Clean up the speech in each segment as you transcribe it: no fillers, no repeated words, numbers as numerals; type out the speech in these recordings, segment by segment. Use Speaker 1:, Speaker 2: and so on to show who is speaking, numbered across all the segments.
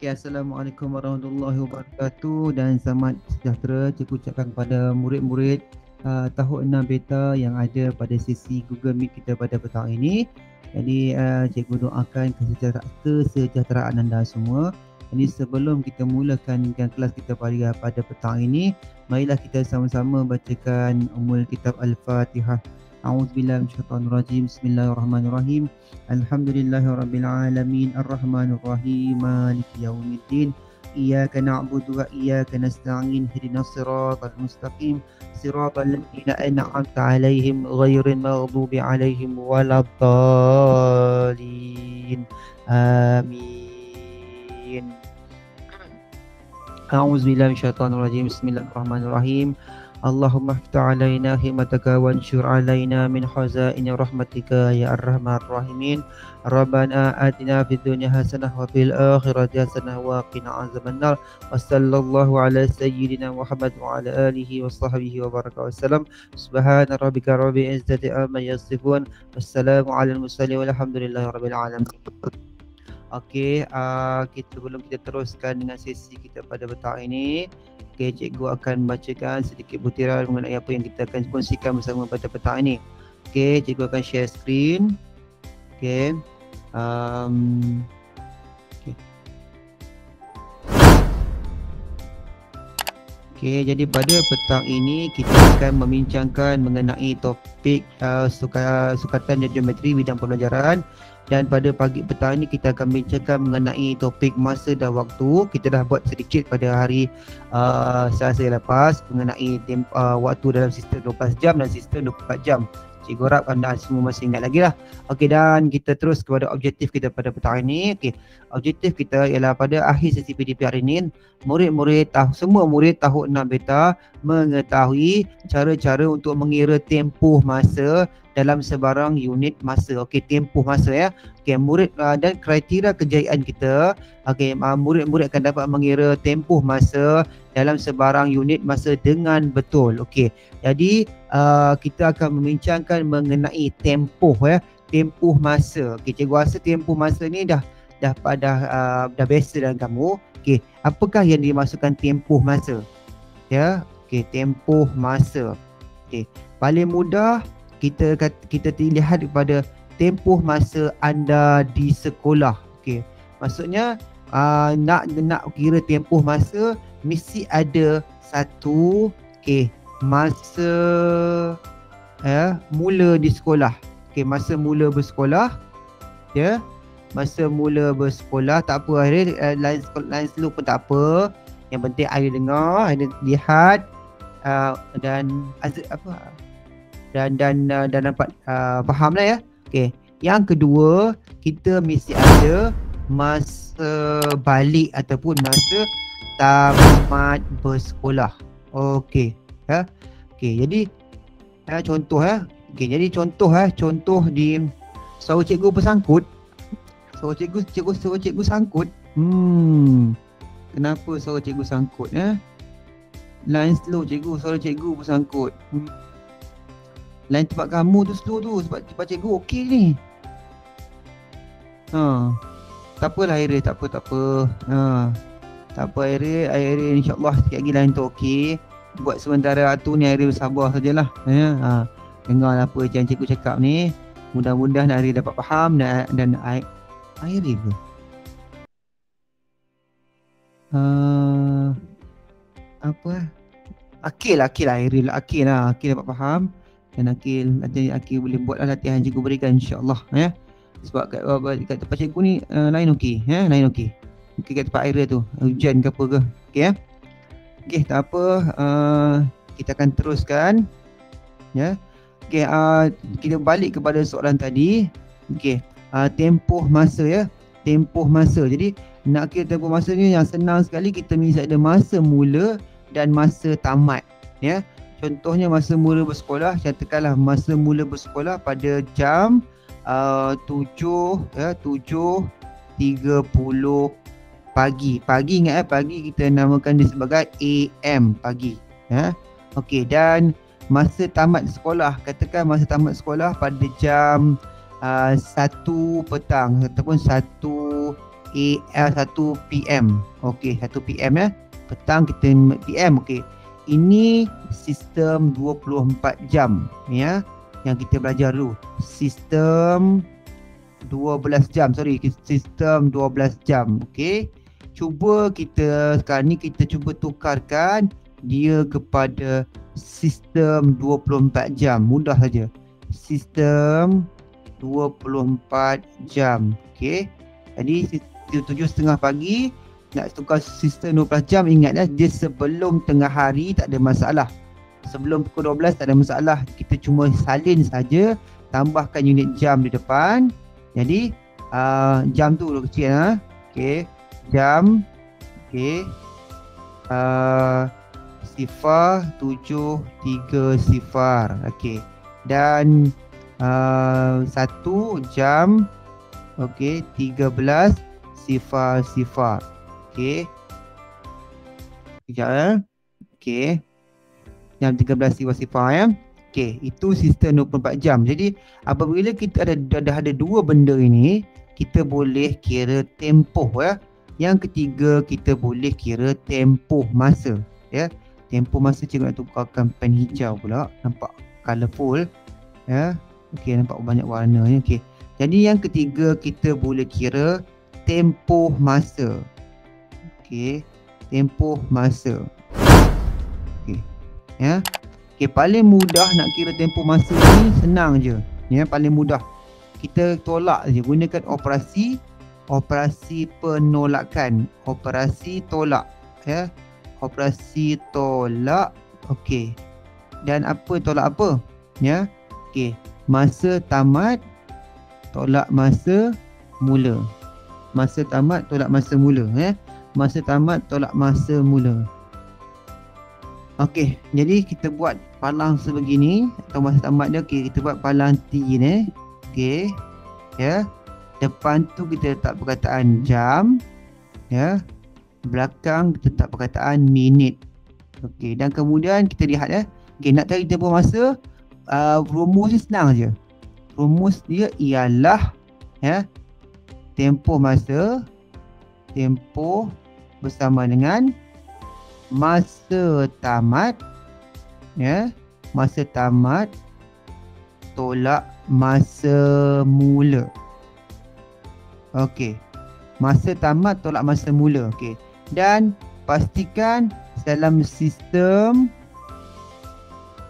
Speaker 1: Okay, Assalamualaikum warahmatullahi wabarakatuh dan selamat sejahtera cikgu ucapkan kepada murid-murid tahun 6 beta yang ada pada sesi Google Meet kita pada petang ini. Jadi cikgu doakan kesejahteraan anda semua. Jadi sebelum kita mulakan kelas kita pada petang ini, marilah kita sama-sama bacakan Ummul Kitab Al-Fatihah. A'udzubillahi minasyaitonirrajim. Bismillahirrahmanirrahim. Alhamdulillahirabbil alamin arrahmanir rahim maliki yaumiddin. Iyyaka na'budu wa iyyaka nasta'in ihdinas siratal mustaqim siratal ladzina an'amta 'alaihim ghairil maghdubi 'alaihim waladdallin. Amin. A'udzubillahi minasyaitonirrajim. Bismillahirrahmanirrahim. Allahumma ftah alaina himmataka wanshur alaina min khazaini rahmatika ya arhamar rahimin. Rabbana atina fid dunya hasanah wa fil akhirati hasanah wa qina azabannar. Wa sallallahu ala sayyidina Muhammad wa ala alihi wa sahbihi wa baraka wasallam. Subhana rabbika rabbil izzati amma yasifun. Wassalamu ala al-mursalin walhamdulillahi rabbil alamin. Okey, sebelum kita teruskan dengan sesi kita pada petang ini, cikgu akan bacakan sedikit butiran mengenai apa yang kita akan kongsikan bersama pada petang ini. Cikgu akan share screen. Okay. Jadi pada petang ini kita akan membincangkan mengenai topik sukatan dan geometri bidang pembelajaran. Dan pada pagi petang ini kita akan bincangkan mengenai topik masa dan waktu. Kita dah buat sedikit pada hari Selasa lepas mengenai waktu dalam sistem 12 jam dan sistem 24 jam. Cikgu harap anda semua masih ingat lagi lah. Okey, dan kita terus kepada objektif kita pada petang ini. Okey, objektif kita ialah pada akhir sesi PDP hari ini, semua murid tahun 6 beta mengetahui cara-cara untuk mengira tempoh masa dalam sebarang unit masa. Okey, tempoh masa ya. Okey, murid dan kriteria kejayaan kita. Okey, murid-murid akan dapat mengira tempoh masa dalam sebarang unit masa dengan betul. Okey. Jadi kita akan membincangkan mengenai tempoh ya, tempoh masa. Okey, cikgu rasa tempoh masa ni dah biasa dalam kamu. Okey, apakah yang dimaksudkan tempoh masa? Ya, okey, tempoh masa. Okey, paling mudah kita lihat kepada tempoh masa anda di sekolah. Okey, maksudnya nak kira tempoh masa mesti ada satu masa mula di sekolah. Okey, masa mula bersekolah ya. Masa mula bersekolah tak apa, lain slow pun tak apa. Yang penting ada dengar, ada lihat dan dapat faham lah ya. Okey. Yang kedua, kita mesti ada masa balik ataupun masa tamat bersekolah. Okey. Ya. Okey, jadi contoh ya. Okey, jadi contoh di suara cikgu bersangkut. Suara cikgu sangkut. Kenapa suara cikgu sangkut ya? Line slow cikgu, suara cikgu bersangkut. Line tempat kamu tu slow tu sebab tempat cikgu okey ni. Tak apalah Airi, tak apa. Tak apa Airi insya-Allah sikit lagi line tu okey. Buat sementara tu ni Airi bersabar sajalah ya. Dengar apa yang cikgu cakap ni. Mudah-mudahan Airi dapat faham dan Airi ke? Akil Airi lah, Akil dapat faham. Dan Akil boleh buatlah latihan cikgu berikan insya-Allah ya. Sebab kat tempat cikgu ni lain okey ya, lain okey. Okey kat tempat Airi tu, hujan ke apa ke. Okey ya. Okey, tak apa, kita akan teruskan ya. Okey, kita balik kepada soalan tadi. Okey, tempoh masa ya. Tempoh masa. Jadi nak kira tempoh masa ni yang senang sekali, kita mesti ada masa mula dan masa tamat ya. Contohnya masa mula bersekolah, catatkanlah masa mula bersekolah pada jam 7:30 pagi. Pagi ingat pagi kita namakan dia sebagai AM pagi ya. Okey, dan masa tamat sekolah, katakan masa tamat sekolah pada jam 1 petang ataupun 1 1 PM. Okey, 1 PM ya. Petang kita PM. Okey. Ini sistem 24 jam ya yang kita belajar dulu. Sistem 12 jam. Sistem 12 jam. Okey. Cuba kita sekarang ni kita cuba tukarkan dia kepada sistem 24 jam. Mudah saja. Sistem 24 jam. Okey. Jadi 7:30 pagi nak tukar sistem 12 jam, ingatlah dia sebelum tengah hari tak ada masalah. Sebelum pukul 12 tak ada masalah. Kita cuma salin saja, tambahkan unit jam di depan. Jadi jam tu kecil ha. Okey, jam. Okey. 07:30. Okey. Dan 1 jam. Okey, 13:00. Okey. Sekejap ya. Okey. Jam 13:00 ya. Okey, itu sistem 24 jam. Jadi apabila kita dah ada dua benda ini, kita boleh kira tempoh ya. Yang ketiga, kita boleh kira tempoh masa ya. Tempoh masa cikgu nak tukarkan pen hijau pula, nampak colourful ya. Okey, nampak banyak warna ni. Okey. Jadi yang ketiga, kita boleh kira tempoh masa. Okey, tempoh masa. Okey. Ya. Okey, paling mudah nak kira tempoh masa ni senang je. Ya, paling mudah. Kita tolak je, gunakan operasi penolakan. Operasi tolak ya. Operasi tolak. Okey. Dan apa tolak apa? Ya. Okey, masa tamat tolak masa mula. Masa tamat tolak masa mula ya. Masa tamat tolak masa mula. Okey, jadi kita buat palang sebegini atau masa tamat dia. Okey, kita buat palang T ni. Okey. Ya. Depan tu kita letak perkataan jam ya. Belakang kita letak perkataan minit. Okey, dan kemudian kita lihat ya. Okey, nak cari tempoh masa, rumus ni senang je. Rumus dia ialah ya, tempoh masa, tempoh bersama dengan masa tamat ya, masa tamat tolak masa mula. Okey, masa tamat tolak masa mula. Okey, dan pastikan dalam sistem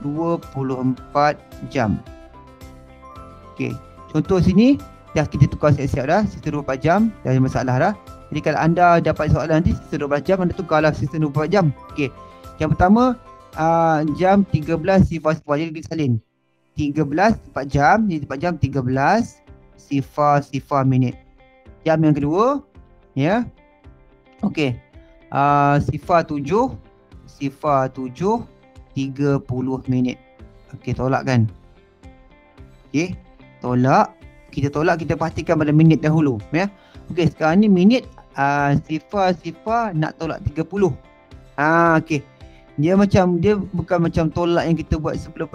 Speaker 1: 24 jam. Okey, contoh sini dah kita tukar siap-siap dah, sistem 24 jam, dah ada masalah dah. Jadi kalau anda dapat soalan nanti sistem 12 jam, anda tukarlah sistem 24 jam. Okey, yang pertama jam 13:00. Jadi kita salin 13 4 jam, jadi 4 jam 13:00 minit. Jam yang kedua ya. Okey, 07:30 minit. Okey, tolak kan. Okey, tolak. Kita tolak, kita pastikan pada minit dahulu ya. Okey, sekarang ni minit 00 nak tolak 30. Okey. Dia bukan macam tolak yang kita buat sebelum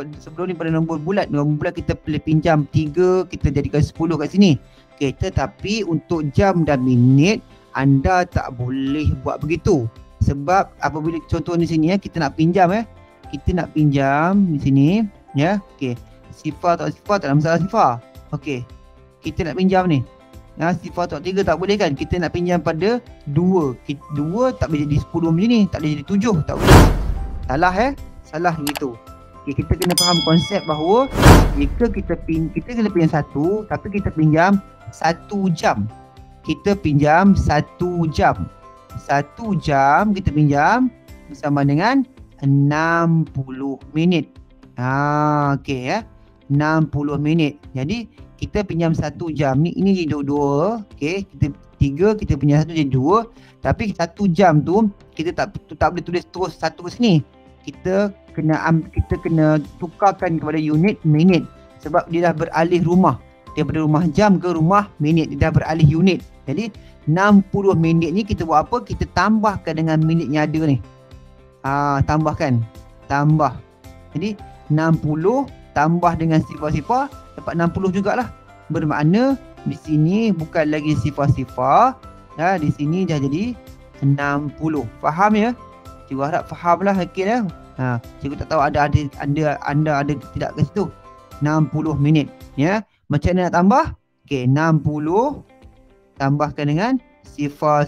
Speaker 1: ni pada nombor bulat. Nombor bulat kita boleh pinjam 3, kita jadikan 10 kat sini. Okey, tetapi untuk jam dan minit anda tak boleh buat begitu. Sebab apabila contoh di sini ya, kita nak pinjam ya. Kita nak pinjam di sini ya. Okey. Sifar tak ada masalah sifar. Okey. Kita nak pinjam ni. Sifar tak 3 tak boleh kan? Kita nak pinjam pada 2. 2 tak boleh jadi 10 macam ni, tak boleh jadi 7, tak boleh. Salah salah begitu. Okay, kita kena faham konsep bahawa jika kita kena pinjam 1, tapi kita pinjam 1 jam. Kita pinjam 1 jam. 1 jam kita pinjam bersama dengan 60 minit. Okey ya. 60 minit. Jadi kita pinjam 1 jam ni, ini jadi 2. Okey, kita 3, kita pinjam 1 jadi 2. Tapi 1 jam tu kita tak boleh tulis terus satu ke sini. Kita kena tukarkan kepada unit minit sebab dia dah beralih rumah. Daripada rumah jam ke rumah minit, dia dah beralih unit. Jadi 60 minit ni kita buat apa? Kita tambahkan dengan minit yang ada ni. Tambah. Jadi 60 tambah dengan sifar-sifar dapat 60 jugalah. Bermakna di sini bukan lagi sifar-sifar, Di sini dah jadi 60. Faham ya? Cikgu harap fahamlah Akil ya. Cikgu tak tahu anda ada tidak ke situ. 60 minit ya. Macam mana nak tambah? Okey, 60 tambahkan dengan sifar.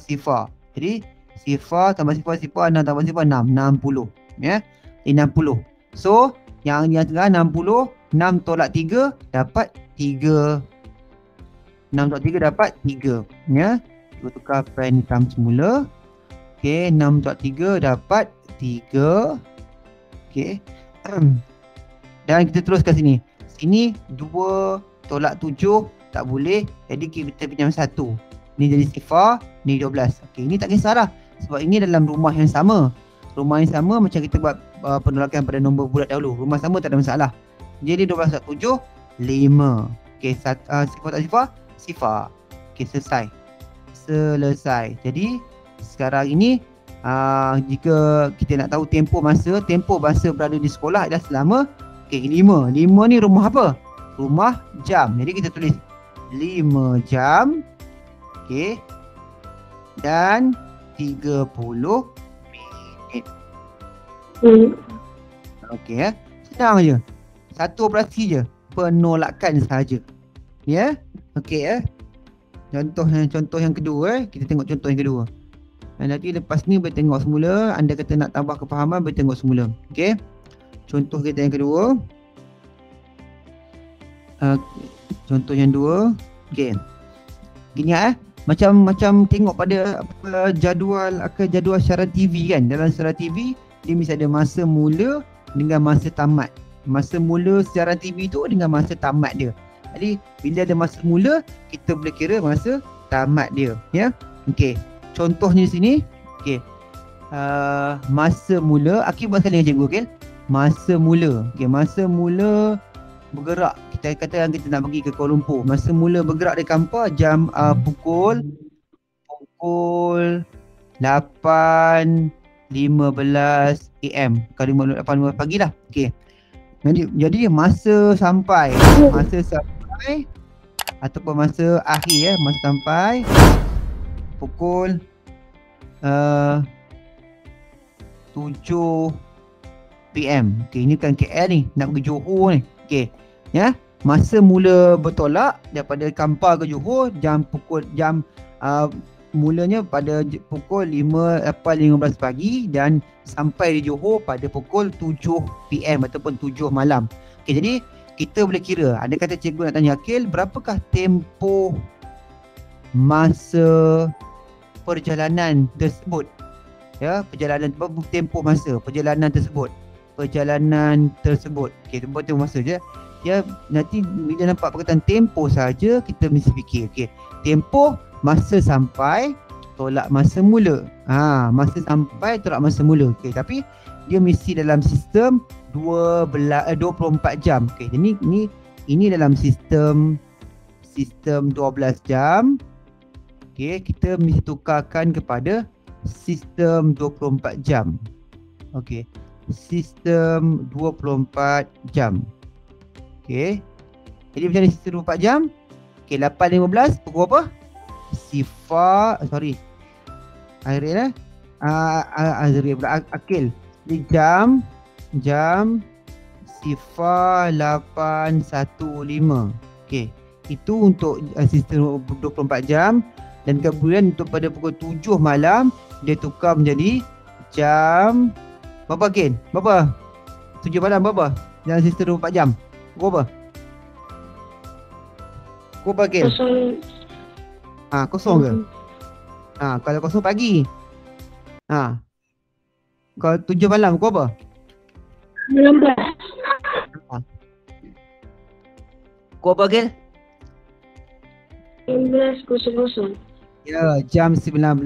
Speaker 1: Jadi sifar tambah sifar 6 tambah sifar 6, 60 ya. 60. So yang tengah 60, 6 tolak 3 dapat 3. 6 tolak 3 dapat 3 ya. Kita tukar pen hitam semula. Okey, 6 tolak 3 dapat 3. Okey. Dan kita teruskan sini. Sini 2 tolak 7 tak boleh. Jadi kita pinjam 1. Ni jadi sifar, ni 12. Okey, ini tak kisahlah. Sebab ini dalam rumah yang sama. Rumah yang sama macam kita buat penolakan pada nombor bulat dahulu. Rumah sama tak ada masalah. Jadi 12 tolak 7, 5. Okey, sifar tak sifar? Sifar. Okey, selesai. Jadi sekarang ini jika kita nak tahu tempoh masa berada di sekolah adalah selama 5. 5 ni rumah apa? Rumah jam. Jadi kita tulis 5 jam. Okey. Dan 30 minit. Okey ya. Senang je. Satu operasi je. Penolakan sahaja. Ya. Okey ya. Contoh yang kedua kita tengok contoh yang kedua. Dan nanti lepas ni boleh tengok semula. Anda kata nak tambah kefahaman boleh tengok semula. Okey. Contoh kita yang kedua. Contoh yang dua. Okey. Gini macam tengok pada jadual siaran TV kan. Dalam siaran TV dia mesti ada masa mula dengan masa tamat. Masa mula siaran TV tu dengan masa tamat dia. Jadi bila ada masa mula kita boleh kira masa tamat dia ya. Okey. Contohnya sini. Okey. Masa mula Akif buat sekali dengan cikgu okey. Masa mula. Okey, masa mula bergerak. Kita katakan kita nak pergi ke Kuala Lumpur. Masa mula bergerak di Kampar jam pukul 8.15 AM. Kalau 8.15 pagi lah. Okey. Jadi masa sampai ataupun masa akhir ya, masa sampai pukul 7 PM. Okey, ini kan KL ni, nak pergi Johor ni. Okey. Ya, masa mula bertolak daripada Kampar ke Johor mulanya pada pukul 8.15 pagi dan sampai di Johor pada pukul 7 PM ataupun 7 malam. Okey, jadi kita boleh kira. Ada kata cikgu nak tanya Akil, berapakah tempoh masa perjalanan tersebut? Ya, tempoh masa perjalanan tersebut. Okey, tempoh masa je. Ya, nanti bila nampak perkataan tempoh saja kita mesti fikir. Okey, tempoh masa sampai tolak masa mula. Masa sampai tolak masa mula. Okey, tapi dia mesti dalam sistem 24 jam. Okey, jadi ini dalam sistem 12 jam. Okey, kita mesti tukarkan kepada sistem 24 jam. Okey, sistem 24 jam. Okey. Jadi macam ni sistem 24 jam. Okey, 8.15 pukul apa? Azril pula Akil. Jadi jam sifar 8.15. Okey. Itu untuk sistem 24 jam. Dan kemudian untuk pada pukul 7 malam dia tukar menjadi jam berapa Akil? Berapa? 7 malam berapa? Dalam sistem 24 jam. Pukul apa? Pukul apa Akil? Kosong ke? Kalau kosong pagi. Kalau 7 malam pukul apa?
Speaker 2: 19.
Speaker 1: Pukul apa Akil?
Speaker 2: 19.00.
Speaker 1: Ya, jam 19.00.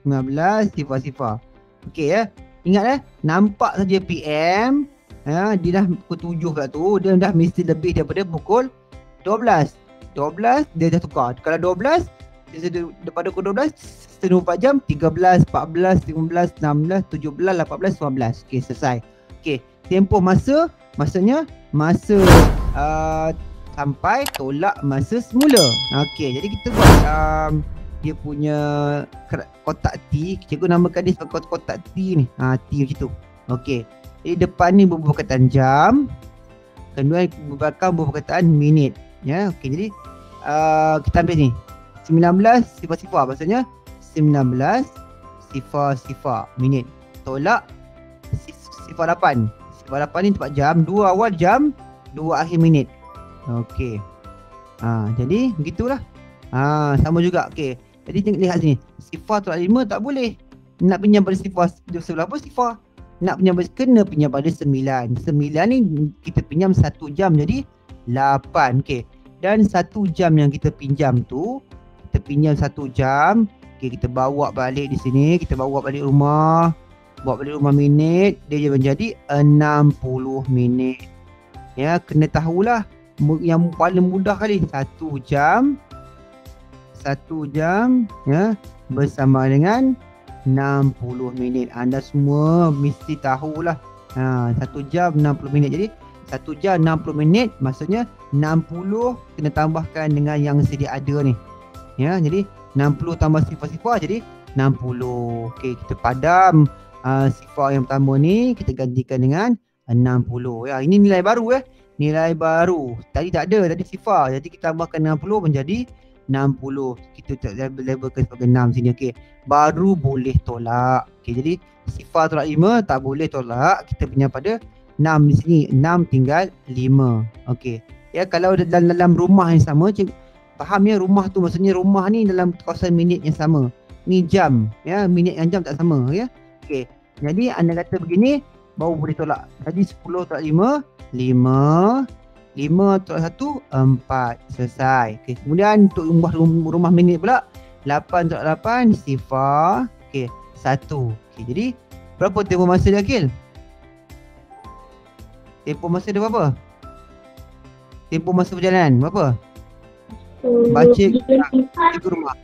Speaker 1: 19.00. Okey ya. Ingat nampak saja PM. Dia dah pukul 7 pula tu. Dia dah mesti lebih daripada pukul 12. 12 dia dah tukar. Kalau 12 daripada pukul 12 24 jam 13, 14, 15, 16, 17, 18, 19. Okey, selesai. Okey, tempoh maksudnya masa sampai tolak masa semula. Okey, jadi kita buat dia punya kotak T, cikgu namakan dia sebagai kotak T ni. T macam tu. Okey. Jadi depan ni berperkataan jam, kemudian belakang berperkataan minit. Ya, okey. Jadi kita ambil ni 19 sifar-sifar, maksudnya 19 sifar-sifar minit. Tolak sifar 8. Sifar 8 ni tempat jam, 2 awal jam, 2 akhir minit. Okey. Jadi begitulah. Sama juga. Okey. Jadi tengok lihat sini. Sifar tolak 5 tak boleh. Nak pinjam pada sifar sebelah apa sifar? Nak pinjam kena pinjam pada 9. 9 ni kita pinjam 1 jam, jadi 8. Okey. Dan 1 jam yang kita pinjam tu, kita pinjam 1 jam. Okey, kita bawa balik di sini, kita bawa balik rumah. Bawa balik rumah minit, dia menjadi 60 minit. Ya, kena tahulah yang paling mudah kali 1 jam ya bersama dengan 60 minit. Anda semua mesti tahulah. 1 jam 60 minit. Jadi 1 jam 60 minit maksudnya 60 kena tambahkan dengan yang sedia ada ni. Ya, jadi 60 tambah sifar-sifar jadi 60. Okey, kita padam sifar yang pertama ni, kita gantikan dengan 60. Ya, ini nilai baru Nilai baru. Tadi tak ada, tadi sifar. Jadi kita tambahkan 60 menjadi 60. Kita labelkan sebagai 6 sini. Okey. Baru boleh tolak. Okey, jadi sifar tolak 5 tak boleh tolak. Kita punya pada 6 di sini. 6 tinggal 5. Okey. Ya, kalau dalam rumah yang sama, faham ya, rumah tu maksudnya rumah ni dalam kawasan minit yang sama. Ni jam, ya, minit dan jam tak sama, ya. Okey. Jadi anda kata begini baru boleh tolak. Jadi 10 tolak 5, 5. 5 tolak 1, 4. Selesai. Okay. Kemudian untuk rumah minit pula, 8 tolak 8, sifar. Okay. 1. Okay. Jadi berapa tempoh masa dia, Akil? Tempoh masa dia berapa? Tempoh masa perjalanan berapa? Baca cikgu rumah.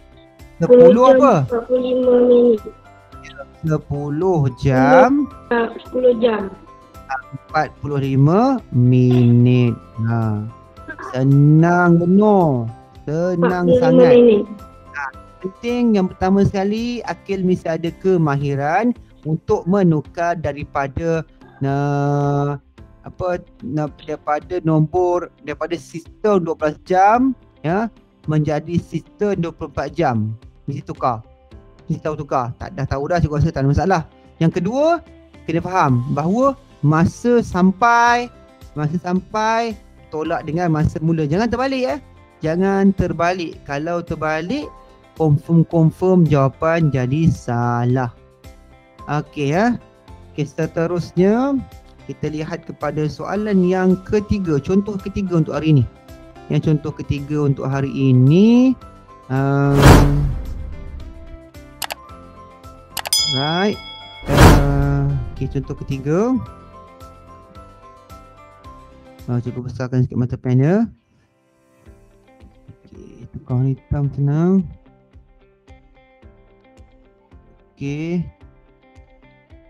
Speaker 1: 10 apa?
Speaker 2: 45 minit.
Speaker 1: 10 jam.
Speaker 2: 10 jam.
Speaker 1: 45 minit. Senang benar. Senang sangat. Minit. Penting yang pertama sekali, Akil mesti ada kemahiran untuk menukar daripada daripada sistem 12 jam ya menjadi sistem 24 jam. Mesti tukar. Mesti tahu tukar. Dah tahu dah, cikgu rasa tak ada masalah. Yang kedua, kena faham bahawa masa sampai tolak dengan masa mula. Jangan terbalik Jangan terbalik. Kalau terbalik, confirm jawapan jadi salah. Okey ya. Okey, seterusnya kita lihat kepada soalan yang ketiga. Contoh ketiga untuk hari ini. Yang contoh ketiga untuk hari ini. Right. Okey, contoh ketiga. Cikgu besarkan sikit mata panel. Okey, tukar hitam senang. Okey.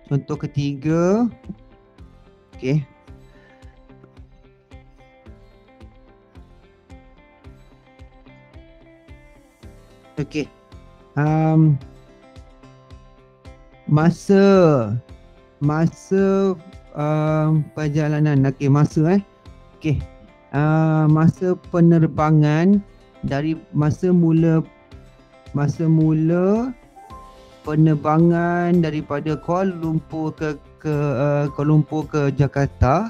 Speaker 1: Contoh ketiga. Okey. Okey. Masa perjalanan. Okey, masa Okey. Masa penerbangan dari masa mula penerbangan daripada Kuala Lumpur ke Jakarta.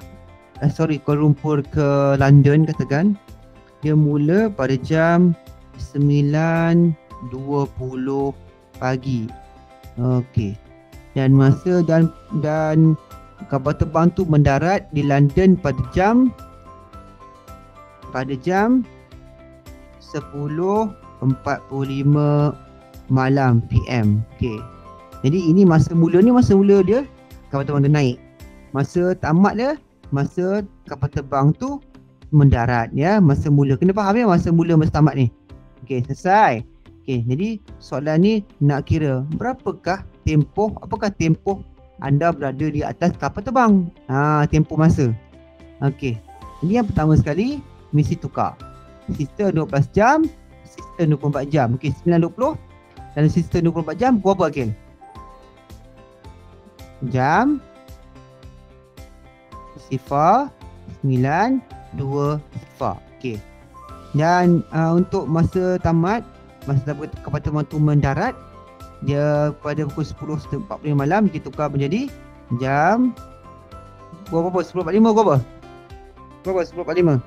Speaker 1: Kuala Lumpur ke London katakan. Dia mula pada jam 9.20 pagi. Okey. Dan masa dan kapal terbang tu mendarat di London pada jam 10.45 malam PM. Okey. Jadi ini masa mula dia kapal terbang dia naik. Masa tamat dia masa kapal terbang tu mendarat ya, masa mula. Kena faham ya masa mula masa tamat ni. Okey, selesai. Okey, jadi soalan ni nak kira apakah tempoh anda berada di atas kapal terbang. Tempoh masa. Okey. Ini yang pertama sekali mesti tukar. Sistem 12 jam, sistem 24 jam. Okey, 9.20 dalam sistem 24 jam pukul apa Akil? Jam 09.20. Okey. Dan untuk masa tamat, masa kapal tu mendarat, dia pada pukul 10.45 malam dia tukar menjadi jam berapa? 10.45 ke apa? Berapa 10.45?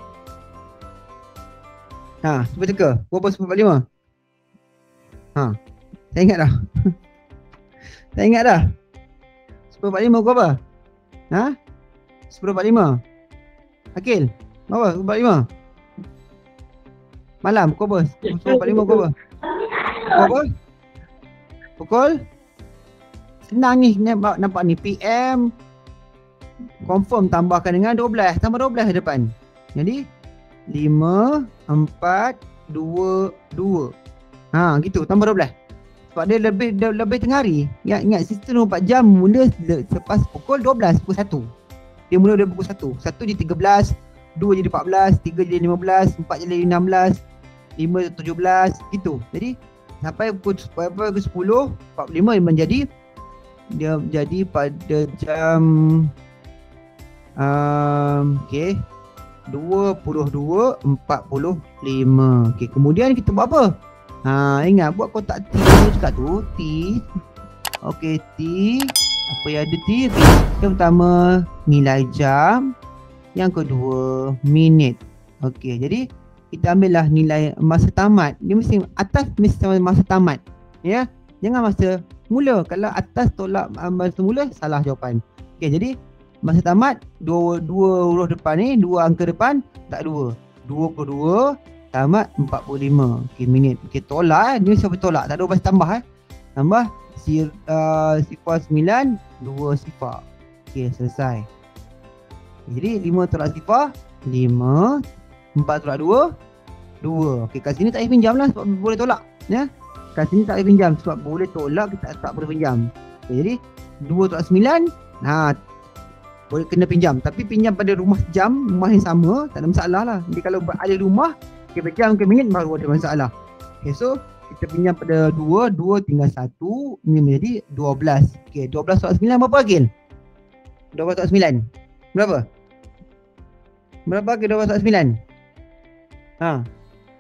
Speaker 1: Cuba teka. Berapa 10.45? Saya ingat dah. Saya ingat dah. 10.45 ke apa? 10.45. Akil, berapa? 10.45. Malam pukul apa? 10.45 ke apa? Pukul apa? Pukul? Senang ni, nampak ni PM. Confirm tambahkan dengan 12. Tambah 12 ke depan. Jadi 5, 4, 2, 2. Gitu, tambah 12. Sebab dia lebih tengah hari. Ingat sistem 24 jam mula selepas pukul 12, pukul 1. Dia mula dari pukul 1. 1 jadi 13, 2 jadi 14, 3 jadi 15, 4 jadi 16, 5 17 gitu. Jadi sampai pukul 10, 45 menjadi dia jadi pada jam 22.45. Okey, kemudian kita buat apa? Ingat buat kotak T juga tu. T. Okey, T. Apa yang ada T? Okay. Yang pertama nilai jam, yang kedua minit. Okey, jadi kita ambillah nilai masa tamat. Dia mesti atas mesti masa tamat. Ya. Jangan masa mula. Kalau atas tolak masa mula, salah jawapan. Okey, jadi masa tamat dua huruf depan ni, dua angka depan tak 2. 22 tamat 45. Okey, minit. Okey, tolak ni siapa tolak? Tak ada bahasa tambah Tambah 09 2 sifar. Okey, selesai. Jadi 5 tolak sifar 5, 4 tolak 2 2. Okey, kat sini tak payah pinjam lah sebab boleh tolak. Ya. Kat sini tak payah pinjam sebab boleh tolak, kita tak boleh pinjam. Okey, jadi 2 tolak 9 boleh kena pinjam. Tapi pinjam pada rumah jam, rumah yang sama, tak ada masalah lah. Jadi kalau ada rumah, okay, jam ke minit baru ada masalah. Okay, so kita pinjam pada 2 tinggal 1, ini menjadi 12. Okay, 12 tolak 9 berapa Akil? 12 tolak 9 berapa? Berapa Akil 12 tolak 9?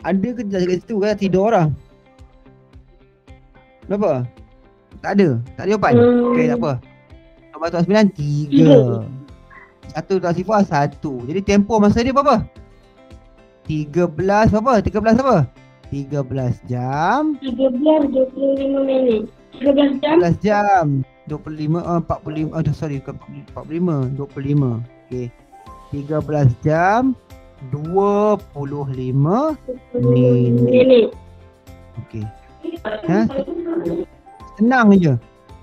Speaker 1: Ada ke kat situ kan tidur orang? Berapa? Tak ada jawapan. Okay, tak apa. 12 tolak 9 3. 1 tolak sifar 1. Jadi tempoh masa dia berapa? 13 berapa? 13 apa? 13 jam
Speaker 2: 13.25 minit. 13 jam
Speaker 1: 13 jam 25 45 sorry 45 25. Okey. 13 jam 25 minit. Okey. Senang je.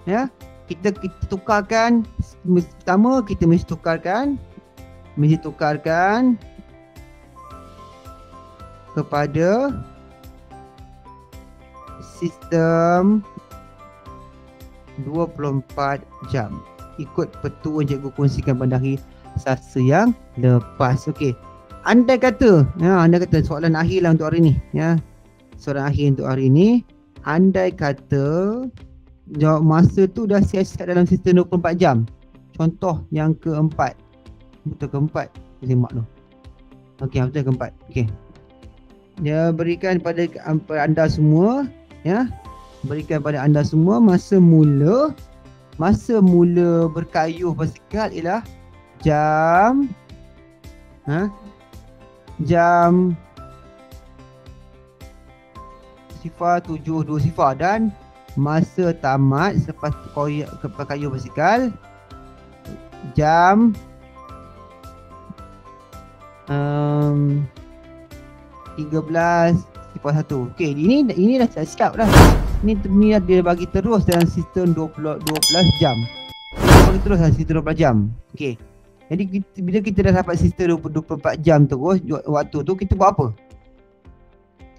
Speaker 1: Ya. Kita tukarkan pertama kita mesti tukarkan kepada sistem 24 jam ikut petua yang cikgu kongsikan pada hari Selasa yang lepas. Okey. Andai kata soalan akhir lah untuk hari ni, ya. Soalan akhir untuk hari ni, andai kata jawab masa tu dah siap-siap dalam sistem 24 jam. Contoh yang keempat. Betul keempat. Simak tu. Okey, betul keempat. Okey. Dia berikan pada anda semua, ya. Berikan pada anda semua masa mula berkayuh basikal ialah jam jam 07.2 sifar dan masa tamat selepas berkayuh basikal jam 13.1. Okey, ini dah siap dah. Ni dia bagi terus dalam sistem 12 jam. Dia bagi terus dalam sistem 12 jam. Okey. Jadi bila kita dah dapat sistem 24 jam terus waktu tu, kita buat apa?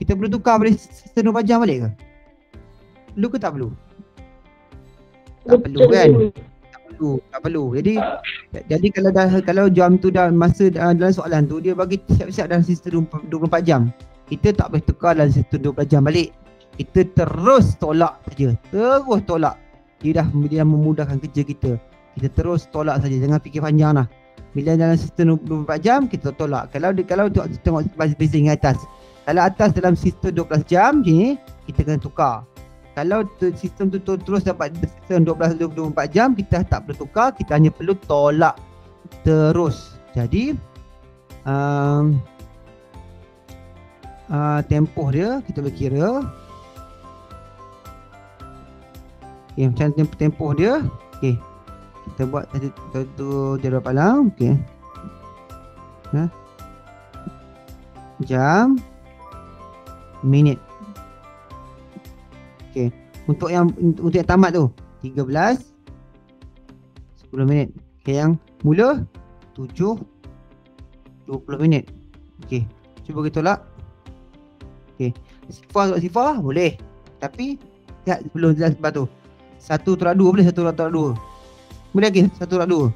Speaker 1: Kita perlu tukar balik sistem 24 jam balik ke? Perlu ke tak perlu? Tak perlu kan? Tak perlu. Jadi kalau jam tu dah masa dalam soalan tu dia bagi siap-siap dalam sistem 24 jam. kita tak boleh tukar dalam sistem 12 jam balik. Kita terus tolak saja. Terus tolak. Dia dah memudahkan kerja kita. Kita terus tolak saja. Jangan fikir panjang lah. Bila dalam sistem 24 jam, kita tolak. Kalau tengok basic atas. Kalau atas dalam sistem 12 jam macam ni, kita kena tukar. Kalau sistem tu terus dapat sistem 12-24 jam, kita tak perlu tukar. Kita hanya perlu tolak terus. Jadi tempoh dia kita boleh kira. Okay, macam tempoh dia. Okay, kita buat satu jadual palang. Okay, jam, minit. Okay, untuk yang tamat tu 13 10 minit. Okay, yang mula 7 20 minit. Okay, cuba kita tolak. Okay, sifar boleh. Tapi belum jelas sebab tu. 1/2 boleh, 1/2. Boleh lagi 1/2.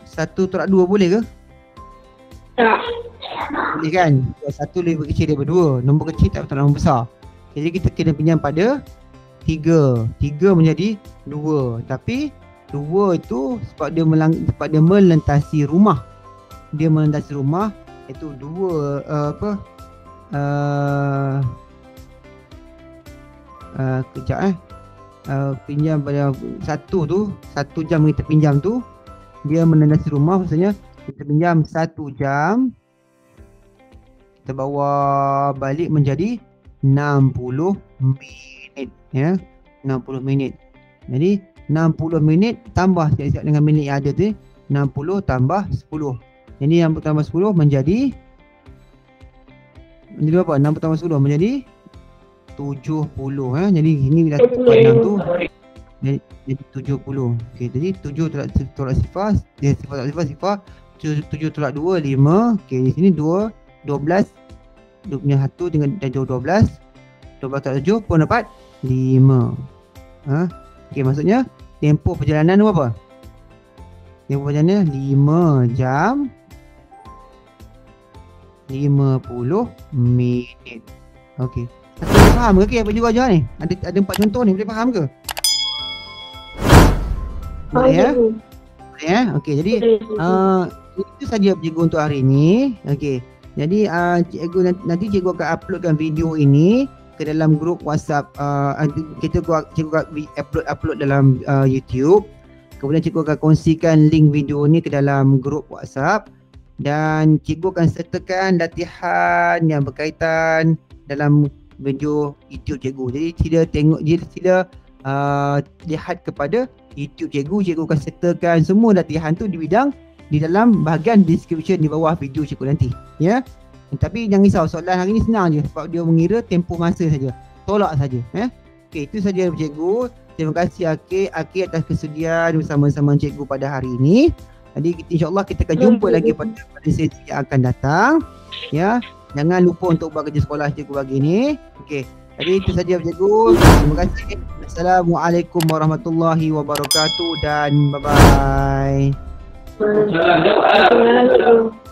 Speaker 1: 1/2 boleh ke?
Speaker 2: Tak.
Speaker 1: Boleh kan? Satu lebih kecil daripada 2. Nombor kecil tak betul nombor besar. Jadi kita kena pinjam pada 3. 3 menjadi 2. Tapi 2 itu sebab dia melintasi rumah. Dia melintasi rumah, iaitu 2 kejap pinjam pada 1 tu, 1 jam kita pinjam tu, dia melintasi rumah. Maksudnya kita pinjam 1 jam, kita bawa balik menjadi 60 minit, ya, 60 minit. Jadi 60 minit tambah siap-siap dengan minit yang ada tu, 60 tambah 10. Jadi 60 tambah 10 menjadi berapa? 60 tambah 10 menjadi 70, Jadi ini dah tukar 6 tu jadi 70. Okey, jadi 7 tolak sifar, dia sifar 7 tolak 2 5. Okey, di sini 2 12 dia punya 1 dengan 12 tolak 7 pun dapat 5. Okey, maksudnya tempoh perjalanan tu apa? Tempoh perjalanan 5 jam 50 minit. Okey. Boleh faham ke apa juga ajar ni? Ada 4 contoh ni, boleh faham ke? Boleh ya? Boleh ya? Okey, jadi itu saja cikgu untuk hari ni. Okey. Jadi cikgu nanti cikgu akan uploadkan video ini ke dalam grup WhatsApp. Cikgu upload dalam YouTube. Kemudian cikgu akan kongsikan link video ni ke dalam grup WhatsApp, dan cikgu akan sertakan latihan yang berkaitan dalam video YouTube cikgu. Jadi sila lihat kepada YouTube cikgu. Cikgu akan sertakan semua latihan tu di dalam bahagian description di bawah video cikgu nanti, ya. Tapi jangan risau, soalan hari ni senang je sebab dia mengira tempoh masa saja. Tolak saja, ya. Okey, itu saja cikgu. Terima kasih Akid atas kesediaan bersama-sama cikgu pada hari ini. Jadi insya-Allah kita akan jumpa lagi pada sesi yang akan datang, ya. Jangan lupa untuk buat kerja sekolah cikgu pagi ni. Okey. Jadi itu saja cikgu. Terima kasih. Assalamualaikum warahmatullahi wabarakatuh dan bye-bye.
Speaker 2: Waalaikumsalam.